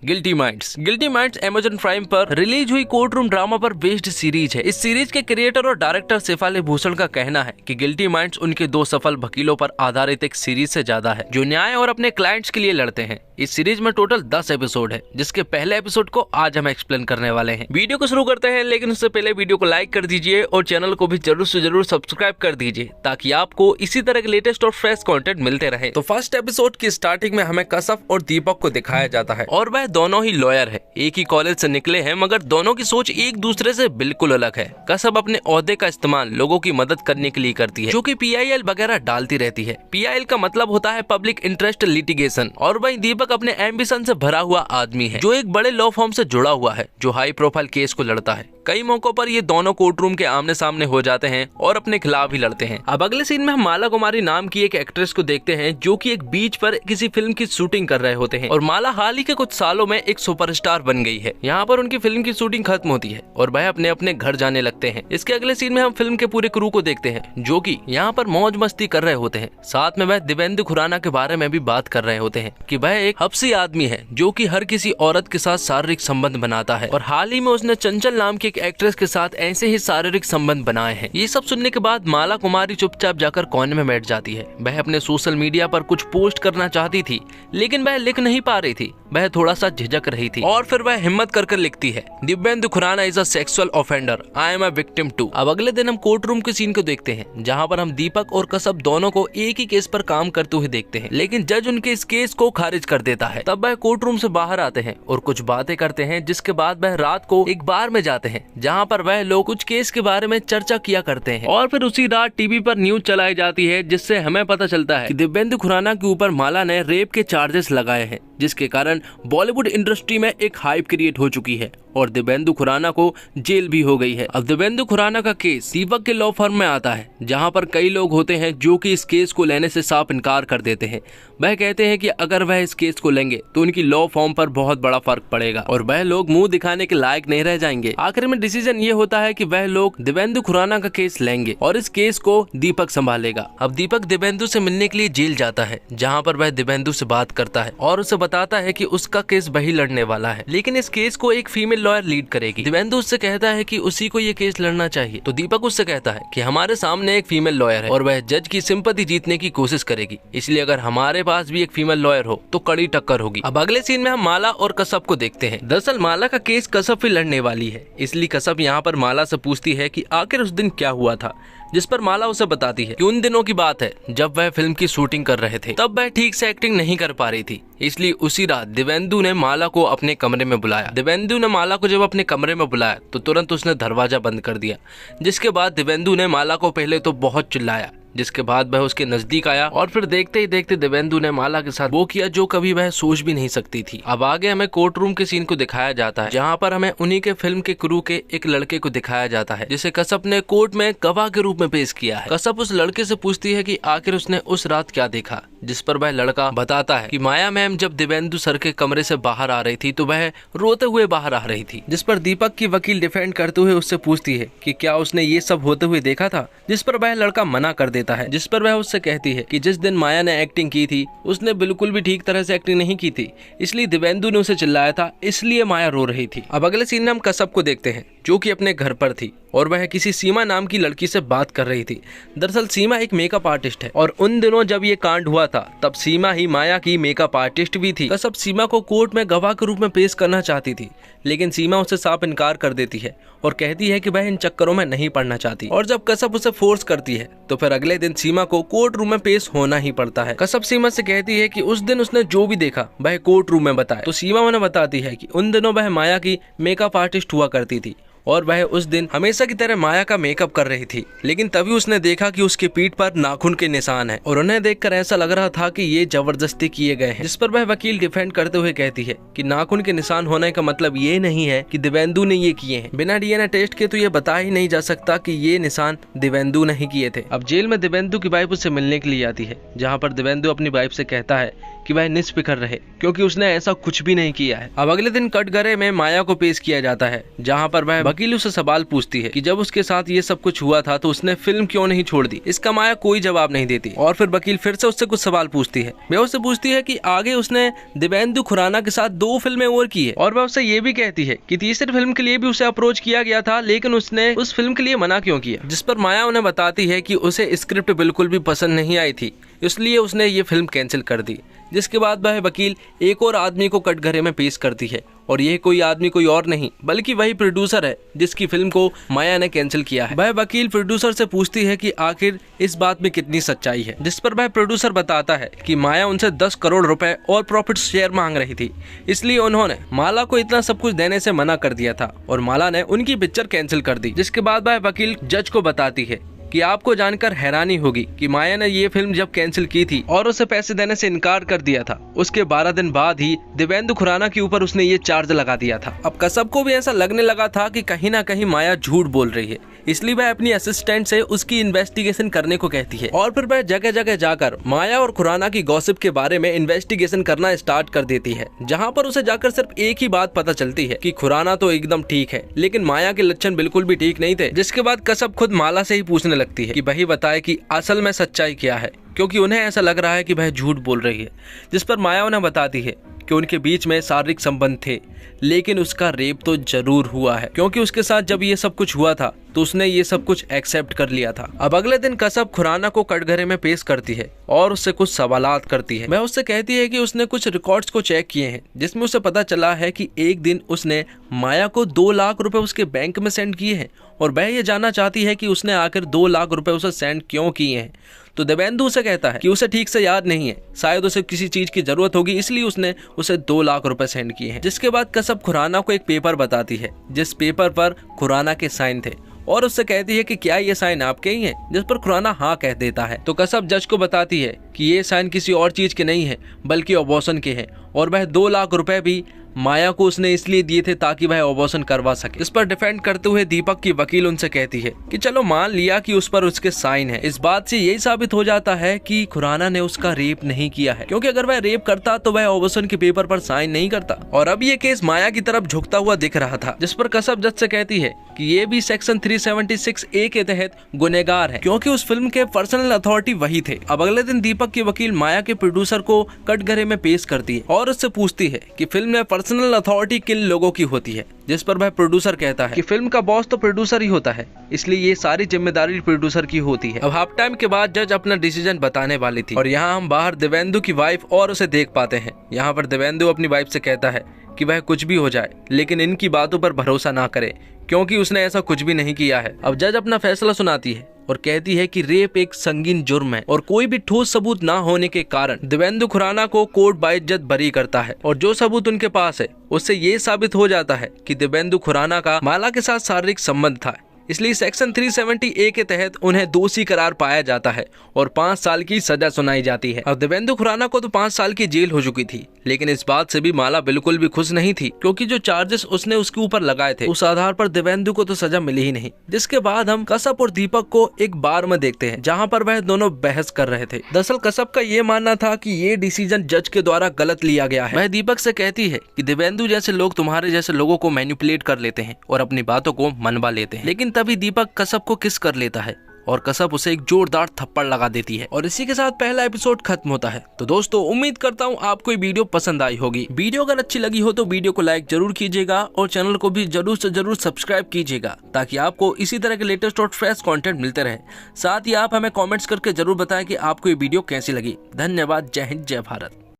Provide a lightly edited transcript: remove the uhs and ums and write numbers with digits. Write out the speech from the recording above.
Guilty minds Amazon prime पर release हुई court room drama पर बेस्ड सीरीज है। इस सीरीज के क्रिएटर और डायरेक्टर शेफाली भूषण का कहना है कि गिल्टी माइंड्स उनके 2 सफल वकीलों पर आधारित एक सीरीज से ज्यादा है जो न्याय और अपने क्लाइंट्स के लिए लड़ते हैं। इस सीरीज में टोटल 10 एपिसोड है, जिसके पहले एपिसोड को आज हम एक्सप्लेन करने वाले हैं। वीडियो को शुरू करते हैं, लेकिन उससे पहले वीडियो को लाइक कर दीजिए और चैनल को भी जरूर से जरूर सब्सक्राइब कर दीजिए ताकि आपको इसी तरह के लेटेस्ट और फ्रेश कंटेंट मिलते रहे। तो फर्स्ट एपिसोड की स्टार्टिंग में हमें कसफ और दीपक को दिखाया जाता है और वह दोनों ही लॉयर है, एक ही कॉलेज से निकले हैं, मगर दोनों की सोच एक दूसरे से बिल्कुल अलग है। कसब अपने ओहदे का इस्तेमाल लोगों की मदद करने के लिए करती है, जो कि PIL वगैरह डालती रहती है। PIL का मतलब होता है पब्लिक इंटरेस्ट लिटिगेशन। और वहीं दीपक अपने एम्बिशन से भरा हुआ आदमी है, जो एक बड़े लॉ फर्म से जुड़ा हुआ है, जो हाई प्रोफाइल केस को लड़ता है। कई मौकों पर ये दोनों कोर्ट रूम के आमने सामने हो जाते हैं और अपने खिलाफ ही लड़ते हैं। अब अगले सीन में हम माला कुमारी नाम की एक एक्ट्रेस को देखते हैं, जो कि एक बीच पर किसी फिल्म की शूटिंग कर रहे होते हैं और माला हाल ही के कुछ सालों में एक सुपरस्टार बन गई है। यहाँ पर उनकी फिल्म की शूटिंग खत्म होती है और वह अपने अपने घर जाने लगते हैं। इसके अगले सीन में हम फिल्म के पूरे क्रू को देखते हैं, जो कि यहाँ पर मौज मस्ती कर रहे होते हैं। साथ में वह दिव्येंदु खुराना के बारे में भी बात कर रहे होते हैं कि वह एक हब्सी आदमी है, जो कि हर किसी औरत के साथ शारीरिक संबंध बनाता है और हाल ही में उसने चंचल नाम की एक एक्ट्रेस के साथ ऐसे ही शारीरिक संबंध बनाए हैं। ये सब सुनने के बाद माला कुमारी चुपचाप जाकर कोने में बैठ जाती है। वह अपने सोशल मीडिया पर कुछ पोस्ट करना चाहती थी, लेकिन वह लिख नहीं पा रही थी। वह थोड़ा सा झिझक रही थी और फिर वह हिम्मत कर लिखती है, Divyendu Khurana is a sexual offender, I am a victim too. अब अगले दिन हम कोर्ट रूम के सीन को देखते हैं, जहाँ पर हम दीपक और कसब दोनों को एक ही केस पर काम करते हुए देखते हैं, लेकिन जज उनके इस केस को खारिज कर देता है। तब वह कोर्ट रूम से बाहर आते हैं और कुछ बातें करते हैं, जिसके बाद वह रात को एक बार में जाते हैं, जहाँ पर वह लोग कुछ केस के बारे में चर्चा किया करते हैं। और फिर उसी रात टीवी पर न्यूज चलाई जाती है, जिससे हमें पता चलता है कि दिव्येंदु खुराना के ऊपर माला ने रेप के चार्जेस लगाए हैं, जिसके कारण बॉलीवुड इंडस्ट्री में एक हाइप क्रिएट हो चुकी है और दिव्येंदु खुराना को जेल भी हो गई है। अब दिव्येंदु खुराना का केस दीपक के लॉ फर्म में आता है, जहां पर कई लोग होते हैं जो कि इस केस को लेने से साफ इनकार कर देते हैं। वह कहते हैं कि अगर वह इस केस को लेंगे तो उनकी लॉ फर्म पर बहुत बड़ा फर्क पड़ेगा और वह लोग मुंह दिखाने के लायक नहीं रह जाएंगे। आखिर में डिसीजन ये होता है कि वह लोग दिव्येंदु खुराना का केस लेंगे और इस केस को दीपक संभालेगा। अब दीपक दिव्येंदु से मिलने के लिए जेल जाता है, जहाँ पर वह दिव्येंदु से बात करता है और उसे बताता है कि उसका केस वही लड़ने वाला है, लेकिन इस केस को एक फीमेल लॉयर लीड करेगी। दिव्येंदु उससे कहता है कि उसी को ये केस लड़ना चाहिए, तो दीपक उससे कहता है कि हमारे सामने एक फीमेल लॉयर है और वह जज की सिंपैथी जीतने की कोशिश करेगी, इसलिए अगर हमारे पास भी एक फीमेल लॉयर हो तो कड़ी टक्कर होगी। अब अगले सीन में हम माला और कसब को देखते हैं। दरअसल माला का केस कसब ही लड़ने वाली है, इसलिए कसब यहाँ पर माला से पूछती है कि आखिर उस दिन क्या हुआ था, जिस पर माला उसे बताती है कि उन दिनों की बात है जब वह फिल्म की शूटिंग कर रहे थे। तब वह ठीक से एक्टिंग नहीं कर पा रही थी, इसलिए उसी रात दिव्येंदु ने माला को अपने कमरे में बुलाया। दिव्येंदु ने माला को जब अपने कमरे में बुलाया तो तुरंत उसने दरवाजा बंद कर दिया, जिसके बाद दिव्येंदु ने माला को पहले तो बहुत चिल्लाया, जिसके बाद वह उसके नजदीक आया और फिर देखते ही देखते दिव्येंदु ने माला के साथ वो किया जो कभी वह सोच भी नहीं सकती थी। अब आगे हमें कोर्ट रूम के सीन को दिखाया जाता है, जहाँ पर हमें उन्हीं के फिल्म के क्रू के एक लड़के को दिखाया जाता है, जिसे कसब ने कोर्ट में गवाह के रूप में पेश किया है। कसब उस लड़के से पूछती है कि आखिर उसने उस रात क्या देखा, जिस पर वह लड़का बताता है कि माया मैम जब दिव्येंदु सर के कमरे से बाहर आ रही थी तो वह रोते हुए बाहर आ रही थी, जिस पर दीपक की वकील डिफेंड करते हुए उससे पूछती है कि क्या उसने ये सब होते हुए देखा था, जिस पर वह लड़का मना कर देता है, जिस पर वह उससे कहती है कि जिस दिन माया ने एक्टिंग की थी उसने बिल्कुल भी ठीक तरह से एक्टिंग नहीं की थी, इसलिए दिव्येंदु ने उसे चिल्लाया था, इसलिए माया रो रही थी। अब अगले सीन में हम कसब को देखते हैं, जो कि अपने घर पर थी और वह किसी सीमा नाम की लड़की से बात कर रही थी। दरअसल सीमा एक मेकअप आर्टिस्ट है और उन दिनों जब ये कांड हुआ था तब सीमा ही माया की मेकअप आर्टिस्ट भी थी। कसब सीमा को कोर्ट में गवाह के रूप में पेश करना चाहती थी, लेकिन सीमा उसे साफ इनकार कर देती है और कहती है कि वह इन चक्करों में नहीं पड़ना चाहती। और जब कसब उसे फोर्स करती है तो फिर अगले दिन सीमा को कोर्ट रूम में पेश होना ही पड़ता है। कसब सीमा से कहती है कि उस दिन उसने जो भी देखा वह कोर्ट रूम में बताए, तो सीमा उन्हें बताती है कि उन दिनों वह माया की मेकअप आर्टिस्ट हुआ करती थी और वह उस दिन हमेशा की तरह माया का मेकअप कर रही थी, लेकिन तभी उसने देखा कि उसके पीठ पर नाखून के निशान हैं और उन्हें देखकर ऐसा लग रहा था कि ये जबरदस्ती किए गए हैं, जिस पर वह वकील डिफेंड करते हुए कहती है कि नाखून के निशान होने का मतलब ये नहीं है कि दिव्येंदु ने ये किए हैं। बिना DNA टेस्ट के तो ये बता ही नहीं जा सकता कि ये निशान दिव्येंदु नहीं किए थे। अब जेल में दिव्येंदु की वाइफ उससे मिलने के लिए आती है, जहाँ पर दिव्येंदु अपनी वाइफ से कहता है कि वह निष्फिक्र रहे, क्योंकि उसने ऐसा कुछ भी नहीं किया है। अब अगले दिन कटघरे में माया को पेश किया जाता है, जहाँ पर वह वकील से सवाल पूछती है कि जब उसके साथ ये सब कुछ हुआ था तो उसने फिल्म क्यों नहीं छोड़ दी। इसका माया कोई जवाब नहीं देती और फिर वकील फिर से उससे कुछ सवाल पूछती है। वह उससे पूछती है कि आगे उसने दिव्येंदु खुराना के साथ 2 फिल्में और की है, और वह उससे ये भी कहती है कि तीसरी फिल्म के लिए भी उसे अप्रोच किया गया था, लेकिन उसने उस फिल्म के लिए मना क्यों किया। जिस पर माया उन्हें बताती है कि उसे स्क्रिप्ट बिल्कुल भी पसंद नहीं आई थी, इसलिए उसने ये फिल्म कैंसिल कर दी। जिसके बाद वह वकील एक और आदमी को कटघरे में पेश करती है, और यह कोई आदमी कोई और नहीं बल्कि वही प्रोड्यूसर है जिसकी फिल्म को माया ने कैंसिल किया है। वह वकील प्रोड्यूसर से पूछती है कि आखिर इस बात में कितनी सच्चाई है, जिस पर वह प्रोड्यूसर बताता है कि माया उनसे 10 करोड़ रुपए और प्रॉफिट शेयर मांग रही थी, इसलिए उन्होंने माला को इतना सब कुछ देने से मना कर दिया था और माला ने उनकी पिक्चर कैंसिल कर दी। जिसके बाद वह वकील जज को बताती है कि आपको जानकर हैरानी होगी कि माया ने ये फिल्म जब कैंसिल की थी और उसे पैसे देने से इनकार कर दिया था, उसके 12 दिन बाद ही दिव्येंदु खुराना के ऊपर उसने ये चार्ज लगा दिया था। अब कश्यप को भी ऐसा लगने लगा था कि कहीं ना कहीं माया झूठ बोल रही है, इसलिए वह अपनी असिस्टेंट से उसकी इन्वेस्टिगेशन करने को कहती है और फिर वह जगह जगह जाकर माया और खुराना की गॉसिप के बारे में इन्वेस्टिगेशन करना स्टार्ट कर देती है, जहाँ पर उसे जाकर सिर्फ एक ही बात पता चलती है कि खुराना तो एकदम ठीक है, लेकिन माया के लक्षण बिल्कुल भी ठीक नहीं थे। जिसके बाद कश्यप खुद माला से ही पूछने लगती है कि वही बताए कि असल में सच्चाई क्या है, क्योंकि उन्हें ऐसा लग रहा है कि वह झूठ बोल रही है। जिस पर माया उन्हें बताती है कि उनके बीच में शारीरिक संबंध थे, लेकिन उसका रेप तो जरूर हुआ है, क्योंकि उसके साथ जब ये सब कुछ हुआ था तो उसने ये सब कुछ एक्सेप्ट कर लिया था। अब अगले दिन कश्यप खुराना को कटघरे में पेश करती है और उससे कुछ सवालात करती है। वह उससे कहती है कि उसने कुछ रिकॉर्ड्स को चेक किए हैं, जिसमें उसे पता चला है कि एक दिन उसने माया को 2 लाख रुपए उसके बैंक में सेंड किए हैं, और वह ये जानना चाहती है कि उसने आखिर 2 लाख रुपए उसे सेंड क्यों किए हैं। तो दिव्येंदु उसे कहता है कि उसे ठीक से याद नहीं है, शायद उसे किसी चीज की जरूरत होगी, इसलिए उसने उसे 2 लाख रुपए सेंड किए हैं। जिसके बाद कश्यप खुराना को एक पेपर बताती है, जिस पेपर पर खुराना के साइन थे, और उससे कहती है कि क्या ये साइन आपके ही हैं, जिस पर खुराना हाँ कह देता है। तो कश्यप जज को बताती है कि ये साइन किसी और चीज के नहीं है बल्कि अबॉर्शन के हैं, और वह 2 लाख रुपए भी माया को उसने इसलिए दिए थे ताकि वह अबॉर्शन करवा सके। इस पर डिफेंड करते हुए दीपक की वकील उनसे कहती है कि चलो मान लिया कि उस पर उसके साइन है, इस बात से यही साबित हो जाता है कि खुराना ने उसका रेप नहीं किया है, क्योंकि अगर वह रेप करता तो वह अबॉर्शन के पेपर पर साइन नहीं करता। और अब ये केस माया की तरफ झुकता हुआ दिख रहा था, जिस पर कश्यप जज से कहती है कि ये भी सेक्शन 376A के तहत गुनहगार है, क्योंकि उस फिल्म के पर्सनल अथॉरिटी वही थे। अब अगले दिन दीपक की वकील माया के प्रोड्यूसर को कटघरे में पेश करती है और उससे पूछती है कि फिल्म में पर्सनल अथॉरिटी किन लोगों की होती है, जिस पर वह प्रोड्यूसर कहता है कि फिल्म का बॉस तो प्रोड्यूसर ही होता है, इसलिए ये सारी जिम्मेदारी प्रोड्यूसर की होती है। अब हाफ टाइम के बाद जज अपना डिसीजन बताने वाली थी, और यहाँ हम बाहर दिव्येंदु की वाइफ और उसे देख पाते हैं। यहाँ पर दिव्येंदु अपनी वाइफ से कहता है कि वह कुछ भी हो जाए लेकिन इनकी बातों पर भरोसा ना करे, क्योंकि उसने ऐसा कुछ भी नहीं किया है। अब जज अपना फैसला सुनाती है और कहती है कि रेप एक संगीन जुर्म है, और कोई भी ठोस सबूत ना होने के कारण दिव्येंदु खुराना को कोर्ट बाइज्जत बरी करता है। और जो सबूत उनके पास है उससे ये साबित हो जाता है कि दिव्येंदु खुराना का माला के साथ शारीरिक संबंध था, इसलिए सेक्शन 370A के तहत उन्हें दोषी करार पाया जाता है और 5 साल की सजा सुनाई जाती है। अब दिव्येंदु खुराना को तो 5 साल की जेल हो चुकी थी, लेकिन इस बात से भी माला बिल्कुल भी खुश नहीं थी, क्योंकि जो चार्जेस उसने उसके ऊपर लगाए थे उस आधार पर दिव्येंदु को तो सजा मिली ही नहीं। जिसके बाद हम कश्यप और दीपक को एक बार में देखते हैं, जहाँ पर वह दोनों बहस कर रहे थे। दरअसल कश्यप का ये मानना था कि ये डिसीजन जज के द्वारा गलत लिया गया है। वह दीपक से कहती है कि दिव्येंदु जैसे लोग तुम्हारे जैसे लोगों को मैनिपुलेट कर लेते हैं और अपनी बातों को मनवा लेते हैं। लेकिन तभी दीपक कश्यप को किस कर लेता है और कश्यप उसे एक जोरदार थप्पड़ लगा देती है, और इसी के साथ पहला एपिसोड खत्म होता है। तो दोस्तों उम्मीद करता हूँ आपको ये वीडियो पसंद आई होगी। वीडियो अगर अच्छी लगी हो तो वीडियो को लाइक जरूर कीजिएगा और चैनल को भी जरूर से जरूर सब्सक्राइब कीजिएगा, ताकि आपको इसी तरह के लेटेस्ट और फ्रेश कंटेंट मिलते रहे। साथ ही आप हमें कमेंट्स करके जरूर बताएं कि आपको ये वीडियो कैसी लगी। धन्यवाद। जय हिंद, जय भारत।